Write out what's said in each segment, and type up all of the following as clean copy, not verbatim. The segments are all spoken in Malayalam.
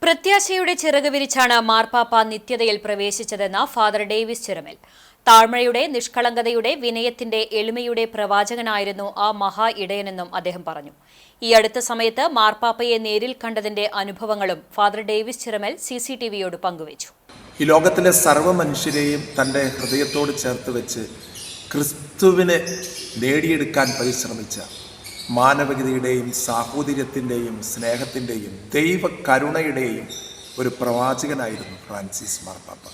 പ്രത്യാശയുടെ ചിറക് വിരിച്ചാണ് മാർപ്പാപ്പ നിത്യതയിൽ പ്രവേശിച്ചതെന്ന് ഫാദർ ഡേവിസ് ചിറമേൽ. താഴ്മയുടെ, നിഷ്കളങ്കതയുടെ, വിനയത്തിന്റെ, എളിമയുടെ പ്രവാചകനായിരുന്നു ആ മഹാ ഇടയനെന്നും അദ്ദേഹം പറഞ്ഞു. ഈ അടുത്ത സമയത്ത് മാർപ്പാപ്പയെ നേരിൽ കണ്ടതിന്റെ അനുഭവങ്ങളും ഫാദർ ഡേവിസ് ചിറമേൽ CCTVയോട് പങ്കുവച്ചു. ഈ ലോകത്തിലെ സർവ്വ മനുഷ്യരെയും തൻ്റെ ഹൃദയത്തോട് ചേർത്ത് വെച്ച് ക്രിസ്തുവിനെ നേടിയെടുക്കാൻ പരിശ്രമിച്ച മാനവികതയുടെയും സാഹോദര്യത്തിൻ്റെയും സ്നേഹത്തിൻ്റെയും ദൈവകരുണയുടെയും ഒരു പ്രവാചകനായിരുന്നു ഫ്രാൻസിസ് മാർപ്പാപ്പ.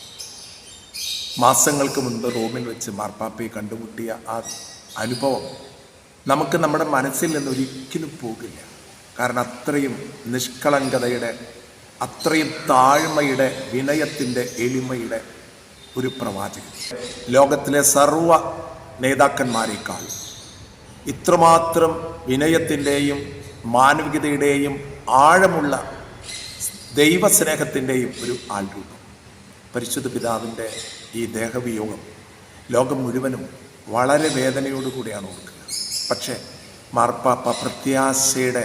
മാസങ്ങൾക്ക് മുൻപ് റോമിൽ വെച്ച് മാർപ്പാപ്പയെ കണ്ടുമുട്ടിയ ആ അനുഭവം നമുക്ക് നമ്മുടെ മനസ്സിൽ നിന്ന് ഒരിക്കലും പോകില്ല. കാരണം അത്രയും നിഷ്കളങ്കതയുടെ, അത്രയും താഴ്മയുടെ, വിനയത്തിൻ്റെ, എളിമയുടെ ഒരു പ്രവാചകൻ. ലോകത്തിലെ സർവ്വ നേതാക്കന്മാരെക്കാൾ ഇത്രമാത്രം വിനയത്തിൻ്റെയും മാനവികതയുടെയും ആഴമുള്ള ദൈവസ്നേഹത്തിൻ്റെയും ഒരു ആൾരൂപം. പരിശുദ്ധ പിതാവിൻ്റെ ഈ ദേഹവിയോഗം ലോകം മുഴുവനും വളരെ വേദനയോടുകൂടിയാണ് ഓർക്കുക. പക്ഷേ മാർപ്പാപ്പ പ്രത്യാശയുടെ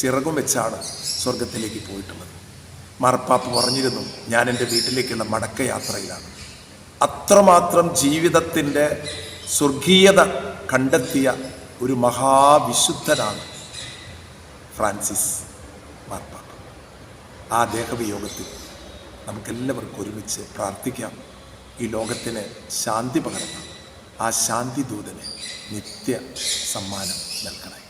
ചിറകും വെച്ചാണ് സ്വർഗത്തിലേക്ക് പോയിട്ടുള്ളത്. മാർപ്പാപ്പ പറഞ്ഞിരുന്നു, ഞാൻ എൻ്റെ വീട്ടിലേക്കുള്ള മടക്കയാത്രയിലാണ്. അത്രമാത്രം ജീവിതത്തിൻ്റെ സ്വർഗീയത കണ്ടെത്തിയ ഒരു മഹാവിശുദ്ധനാണ് ഫ്രാൻസിസ് മാർപ്പാപ്പ. ആ ദേഹവിയോഗത്തിൽ നമുക്കെല്ലാവർക്കും ഒരുമിച്ച് പ്രാർത്ഥിക്കാം. ഈ ലോകത്തിന് ശാന്തി പകർന്ന ആ ശാന്തി ദൂതന് നിത്യ സമ്മാനം നൽകണേ.